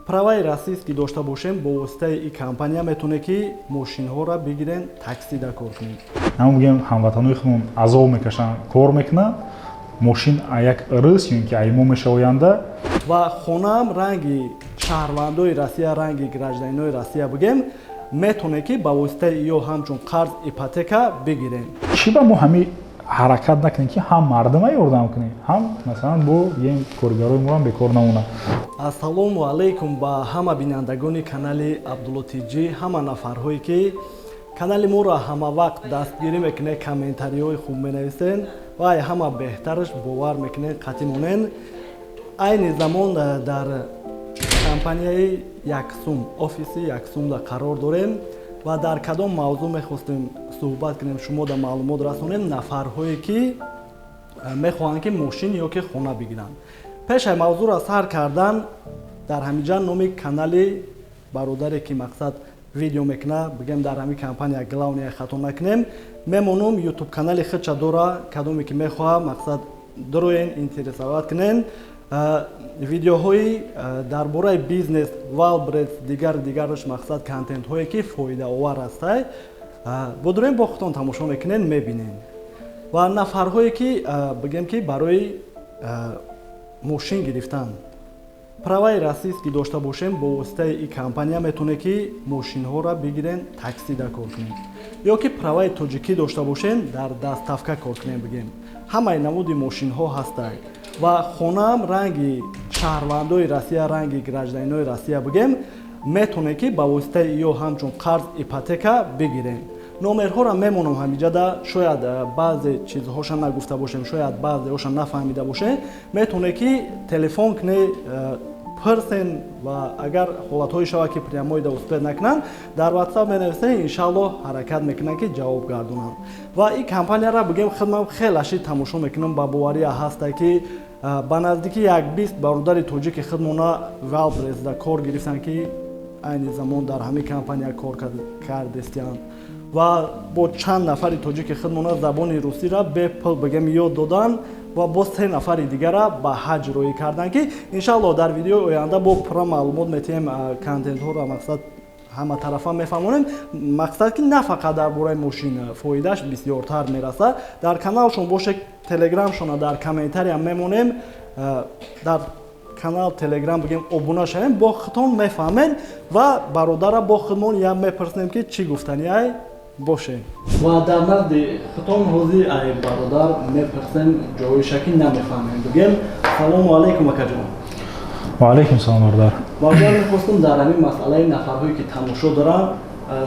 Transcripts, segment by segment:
Праваи расист ки дошта бошем бо воситаи ин компания метавонем ки мошинҳоро бигирем, таксида кор кунем. Ҳам мегӯям ҳамватанои худмон азоб мекашанд, кор мекунанд, мошин як рӯз ё ки аймо мешавоянда. Ва хонаам ранги шаҳрвандои Россия, ранги гражданинои Россия бигем, метавонем ки ба воситаи ё ҳамчун қарз, ипотека бигирем. Чӣ ба мо ҳамин ҳаракат накунем ки ҳам мардума ёрдам кунем, ҳам масалан бо коргарои мо ҳам бекор намонанд. Ассалому алайкум ба ҳама бинандагони канали Абдулло Тиҷӣ, ҳама нафарҳое ки канали моро ҳама вақт дастгирӣ мекунед, комментариҳои хуб менависен ва ҳама беҳтараш бовар мекунед, қатъӣ монед. Айни замон дар компанияи Яксум, офиси Яксумда қарор дорем ва дар кадом мавзӯъ мехостем суҳбат кунем, шумо дар маълумот расонем нафарҳое ки мехоҳанд ки мошин ё ки хона бигиранд. Пешай мавзӯъро сар кардан, дар ҳаминҷа номи канали бародаре ки мақсад видео мекунад, бигем дар ҳамин компания главния хато накунем, мемонам ютуб канали худша дора, кадоме ки мехоҳад мақсад дороен интересоват кунен видеоҳои дар бораи бизнес, валбрес, дигараш мақсад контентҳое ки фоидаовар астай, бодорем бо худтон тамошо мекунен, мебинен. Ва нафарҳое ки бигем ки барои мошин гирифтан, праваи расист ки дошта бошем бо воситаи ин компания метавонем ки мошинҳоро бигирем, таксида кор кунем. Ё ки праваи тоҷикӣ дошта бошем, дар доставка кор кунем бигем. Ҳамаи намуди мошинҳо ҳастанд. Ва хонаам ранги шаҳрвандои Россия, ранги гражданинои Россия бигем, метавонем ки ба воситаи ё ҳамчун қарз, ипотека бигирем. номерҳоро мемонам ҳамиҷада, шояд баъзе чизҳоша нагуфта бошем, шояд баъзеҳоша нафаҳмида бошем, метавонем ки телефон кунед, пурсен ва агар ҳолатҳое шавад ки прямоида успед накунанд, дар WhatsApp менависем, иншаллоҳ ҳаракат мекунам ки ҷавоб гардонам. Ва ин компанияро бигем хидмам хелаши тамошо мекунам, ба бовария ҳаста ки ба наздики 1-20 бародари тоҷики хидмона Валбресда кор гирифтанд ки айни замон дар ҳамин компания кор кардестиянд. Ва бо чанд нафари тоҷики хидмона забони русиро бепул бигем ёд додан ва бо 3 нафари дигара ба ҳаҷ роӣ кардан ки иншаллоҳ дар видеои оянда бо пурра маълумот метавонем контентҳоро мақсад ҳама тарафа мефаҳмонем. Мақсад ки на фақат дар бораи мошин фоидааш бисёртар мераса. Дар каналшон бошед, телеграмшона дар комментария мемонем, дар канал телеграм бигем обуна шавем, бо худтон мефаҳмем ва бародара бо худмон як мепурсем ки чӣ гуфтаниай боше. Ва дар назди худтон ҳозир ай бародар мепурсем ҷоиша ки намефаҳмем, бигем салому алайкум акаҷон. Ва алайкум салом бародар. Бародар мехостам дар ҳамин масъалаи нафарҳое ки тамошо доранд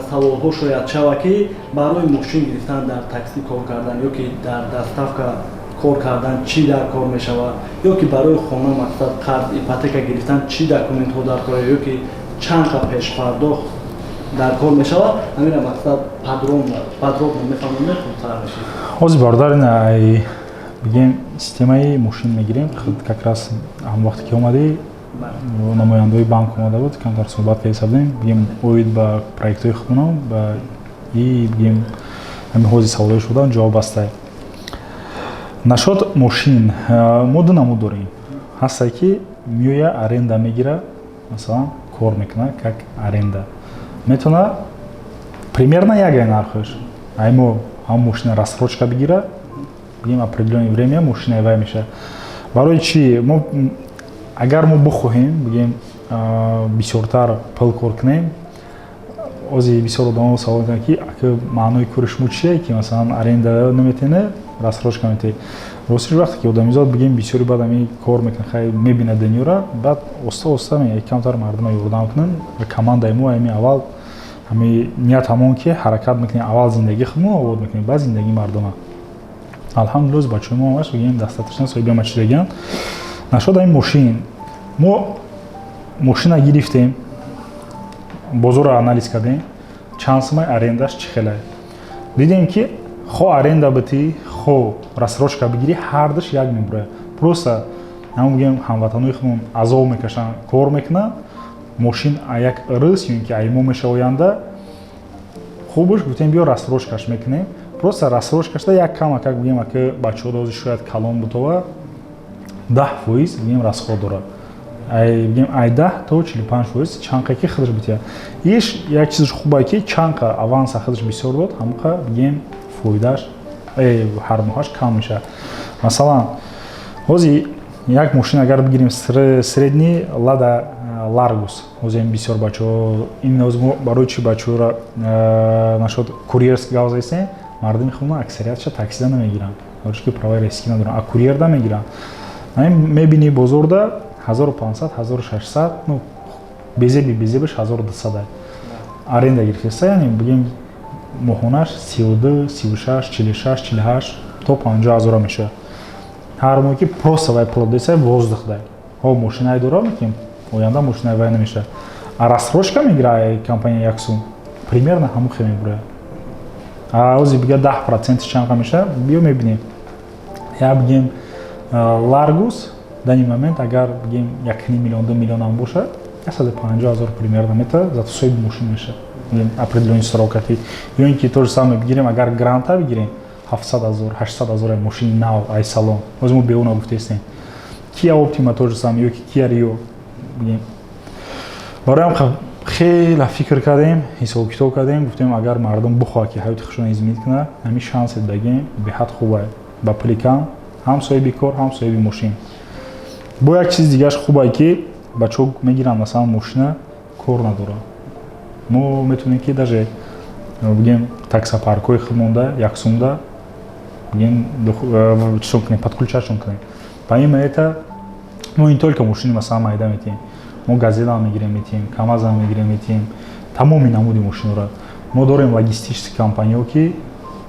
саволҳо шояд шава ки барои мошин гирифтан, дар такси кор кардан ё ки дар доставка кор кардан чӣ дар кор мешавад, ё ки барои хона мақсад қарз, ипотека гирифтан чӣ документҳо дар кор, ё ки чандта пешпардохт дар кор мешавад, ҳамира мақсад подробно мефаҳмонем, хубтар мешавад. ҳозир бародар ин бигем системаи мошин мегирем, как раз ҳам вақте ки омадӣ намояндаи банк омада буд, камтар суҳбат кардем, бигем оид ба проектҳои худмонам, ба бигем ҳамин ҳозир саволҳои шудан ҷавоб астай. Нашод мошин мо ду намуд дорем. Ҳастае ки меоя аренда мегира, масалан кор мекуна как аренда. Метавона примерно як нархаш. Аймо ҳам мошина рассрочка бигира, бигем определённое время мошина вай меша. Барои чӣ? Мо агар мо бихоҳем бигем бисёртар пул кор кунем, озӣ бисёр одамон савол мекунанд ки маънои кори шумо чие ки масалан аренда наметине, рассрочка метине. Ростиш вақте ки одамизод бигем бисёри баъд ҳамин кор мекунад, хай мебинад дунёро, баъд оста камтар мардума ёрдам кунанд ва командаи мо ҳамин аввал ҳамин ният ҳамон ки ҳаракат мекунем, аввал зиндагии худмон обод мекунем, баъд зиндагии мардума. Алҳамдулиллоҳ бачаҳои мо ҳамаш бигем дастаташон соҳиби ҳама чиз деган. Нашод ҳамин мошин, мо мошина гирифтем, бозорро анализ кардем, чанд сумаи арендаш чӣ хелае. Дидем ки хо аренда битӣ, хо рассрочка бигирӣ, ҳардаш як мебурад. Просто ҳам бигем ҳамватанои худмон азоб мекашанд, кор мекунанд, мошин як рӯз ё ки аймо мешавоянда, хубаш гуфтем биё рассрочкаш мекунем. Просто рассрочкашда як кама как бигем ака бачаҳо дозӣ шояд калон бутова 10% бигем расход дорад. бигем ай 10 то 45% чанқа ки хидр битя иш як чиз хубае ки чанқа аванса хидрш бисёр дод ҳамуқа бигем фоидаш ҳар моҳаш кам меша. Масалан ҳозир як мошин агар бигирем средний Lada Largus ҳозир бисёр бачаҳо ин барои чи бачаҳоро нашод курьерски гавзаистен мардуми хубна аксариятша таксида намегиранд ки праваи рески надоранд а курьерда мегиранд. Мебини бозорда 1500 1600 ну безебиш 1200 аренда гирифта яъне бигем моҳонаш 32 36 46 48 то 50000 меша. ҳар моҳ ки просто вай плодеса воздух дай ҳо мошинаи дора мекем оянда мошинаи вай намеша а рассрочка мегира компания як сум примерно ҳамун хел мебурад а ҳозир бига 10% чанқа меша биё мебинем я бигем Largus дани момент агар бигем 1,5 миллион 2 миллион ам боша 150000 примерно мета за соҳиби мошин меша определённый срокати ё ин ки то же самое бигирем агар гранта бигирем 700,000 800,000 мошини нав ай салон ҳозир мо беона гуфтаистем Kia Optima то же самое ё ки Kia Rio бигем барои ҳам хеле фикр кардем ҳисоб китоб кардем гуфтем агар мардум бихоҳад ки ҳаёти худшона измид кунад ҳамин шансе дагем беҳад хуб ай ба пули кам ҳам соҳиби кор ҳам соҳиби мошин. Бо як чиз дигараш хуб ай ки бачаҳо мегиранд масалан мошина кор надорад мо метавонем ки даже бигем таксопаркҳои хуб монда як сумда бигем чисон кунем подключашон кунем ба ин маета мо ин только мошини масалан майда метиҳем мо газелам мегирем метиҳем камазам мегирем метиҳем тамоми намуди мошинора мо дорем логистически компанияҳо ки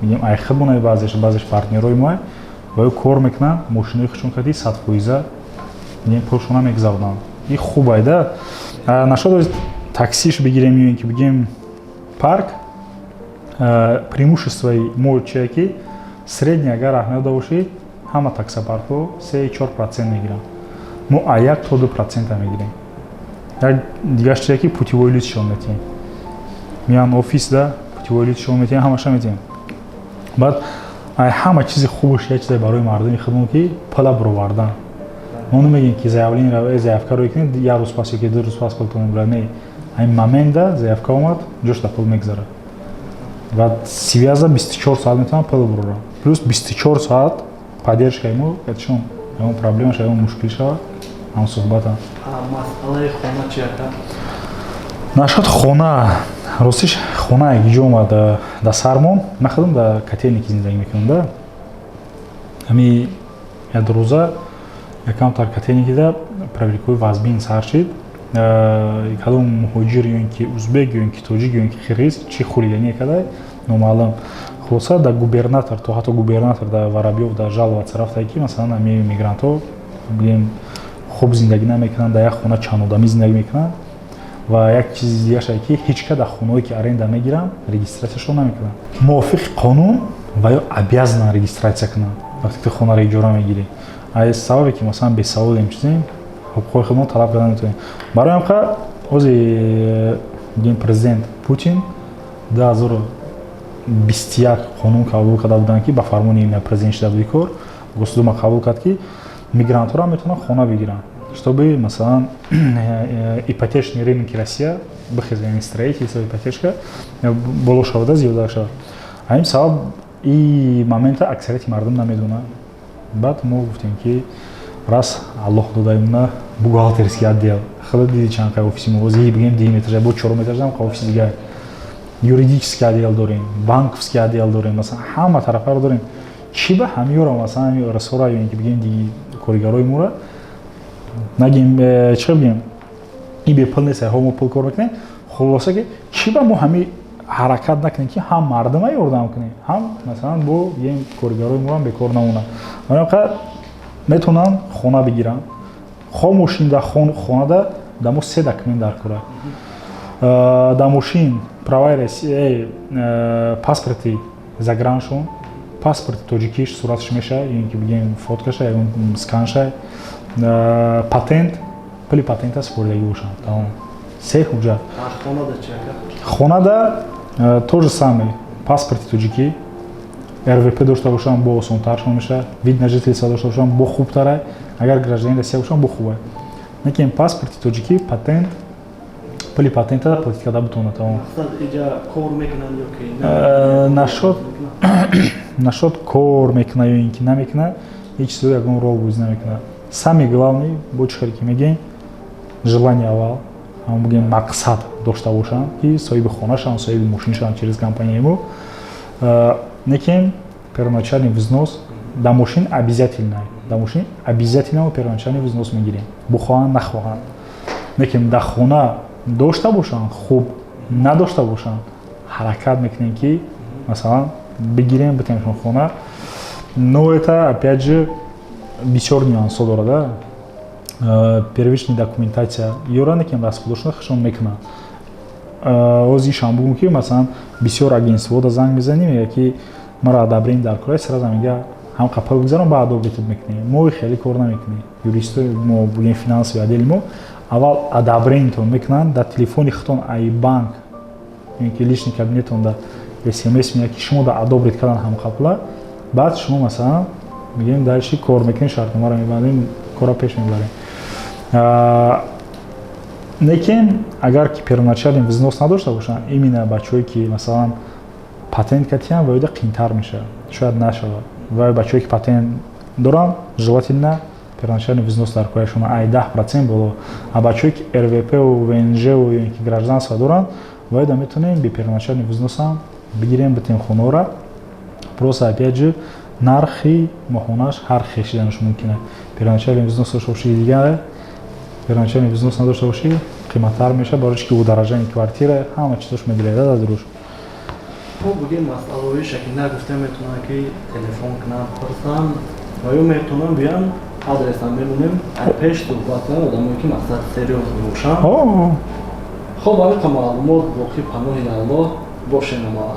бигем ай хиб монай баъзеш партнерои мо ва кор мекунанд мошинаи худшон кади 100% бигем пулшона мегузаронанд ин хуб ай да нашод таксиш бигирем ё ин ки бигем парк преимуществои мо чие ки средний агар аҳамият дошта бошед ҳама таксопаркҳо 3-4% мегиранд мо а 1 то 2% мегирем як дигаш чие ки путевой листшон метиҳем миан офисда путевой листшон метиҳем ҳамаша метиҳем баъд ҳама чизи хубаш як чизе барои мардуми худмон ки пула буровардан мо намегем ки заявка рӯй кунед як рӯз пас ёки 2 рӯз пас пултон бурад не ҳамин моментда заявка омад ҷошта пул мегзарад ва связа 24 соат метавонам пул бурорам плюс 24 соат поддержкаи мо чун ягон проблема шава ягон мушкил шава ҳам суҳбатам масъалаи хона чи ака нашод хона ростиш хона як ҷо омад да сармон ман худам да котельники зиндагӣ мекунам да ҳами як рӯза якамтар котельникида проверкаҳои вазбин сар шид кадом муҳоҷир ё ин ки узбек ё ин ки тоҷик ё ин ки қирғиз чи хулигание кадай номаълум хулоса да губернатор то ҳатто губернатор да Воробьев да жаловаться рафта ки масалан ами мигрантҳо бигем хуб зиндагӣ намекунанд да як хона чанд одамӣ зиндагӣ мекунанд ва як чизи дигааш ки ҳеҷ када хонаҳое ки аренда мегиранд регистратсияшон намекунанд мувофиқи қонун ва ё обязананд регистратсия кунанд вақте ки хонаро иҷора мегирӣ аз сабабе ки масалан бесаводем чизем ҳуқуқи худмон талаб карда метавонем барои ҳамқа ҳозир бигем президент Путин 2021 қонун қабул карда буданд ки ба фармони президент шида кор госдума қабул кард ки мигрантҳоро метавонанд хона бигиранд чтобы масалан ипотечный рынок Россия бихеза яъне строительство ипотечка боло шавада зиёда шавад ҳамин сабаб и момента аксарияти мардум намедонанд баъд мо гуфтем ки раз аллоҳ додаимона бухгалтерский отдел хеле диди чанд қай офиси мо ҳозир бигем 10 метража бо 4 метража ҳам офиси дигар юридический отдел дорем банковский отдел дорем масалан ҳама тарафаро дорем чӣ ба ҳамиёро масалан ҳами расора ё ин ки бигем диги коригарои мора нагем чӣ бигем и бепул нест ҳо мо пул кор мекунем хулоса ки чӣ ба мо ҳами ҳаракат накунем ки ҳам мардума ёрдам кунем ҳам масалан бо бигем коригарои мора бекор намонанд ҳамақа метавонанд хона бигиранд хо мошин да хонада да мо 3 документ даркора да мошин праваи Россия паспорти заграншон паспорти тоҷикиш сураташ меша ё ин ки бигем фоткаша ягон сканша патент пули патента супордагӣ бошанд тамом 3 ҳуҷҷат хонада чи ака хонада то же самое паспорти тоҷикӣ РВП дошта бошанд бо осонтаршон меша вид на жительство дошта бошанд бо хубтара агар гражданин Россия бошанд бо хуб лекин паспорти тоҷикӣ патент пули патента платить карда бутавонад тамом. Мақсад иҷа кор мекунанд ё ки Нашод кор мекуна ё ин ки намекуна, ҳеҷ чизо ягон роҳ вуҷуд намекунад. Самое главное, бо чӣ хеле ки мегӯем, желание аввал, ҳама мегӯем мақсад дошта бошанд, ки соҳиби хонашанд, соҳиби мошинашанд через компанияи мо. Лекин первоначальный взнос да мошин обязательно мо первоначальный взнос мегирем, бухоҳанд нахоҳанд. Лекин да хона дошта бошанд хуб, надошта бошанд ҳаракат мекунем ки масалан бигирем битемшон хона. Но это опять же бисёр нюансҳо дорад. Первичная документация ёра некем расходошона хушон мекуна. Ози шамбугум ки масалан бисёр агентство да занг мезанем, мега ки мара одобрение дар кора, сразу мега ҳам қапа бигзарам ба одобритет мекунем. Мо хеле кор намекунем. Юристо мо бугем финансови отдели мо аввал одобрениетон мекунанд дар телефони худтон ай банк ин ки личный кабинетон да смс мега ки шумо да одобрит кардан ҳам қапла, баъд шумо масалан мегем дальше кор мекунем, шартномаро мебандем, кора пеш мебарем. Лекин агар ки первоначальный взнос надошта бошанд, именно бачаҳое ки масалан патент кардиянд воида қиинтар мешавад, шояд нашавад. Ва бачаҳое ки патент доранд, желательно первоначальный взнос дар корашон ай 10% боло. А бачаҳое ки РВП ва ВНЖ ва ё ин ки гражданство доранд, воида метавонем бе первоначальный взносам бигирем битем хонаро. Просто опять же нархи моҳонаш ҳар хел шиданаш мумкин аст. Первоначальный взнос дошта боши дигар, первоначальный взнос надошта боши қиматтар меша, барои ки ударажани квартира ҳама чизош мегирад дар дуруш. Хуб, бигем масъалаҳои шакина гуфта метавонанд ки телефон кунанд, пурсанд ва ё метавонанд биям адресам мемонем, пеш суҳбат кунанд одамое ки мақсад сериёз мебошанд. Хуб, алиқа маълумот боқӣ паноҳи Аллоҳ бошем амала.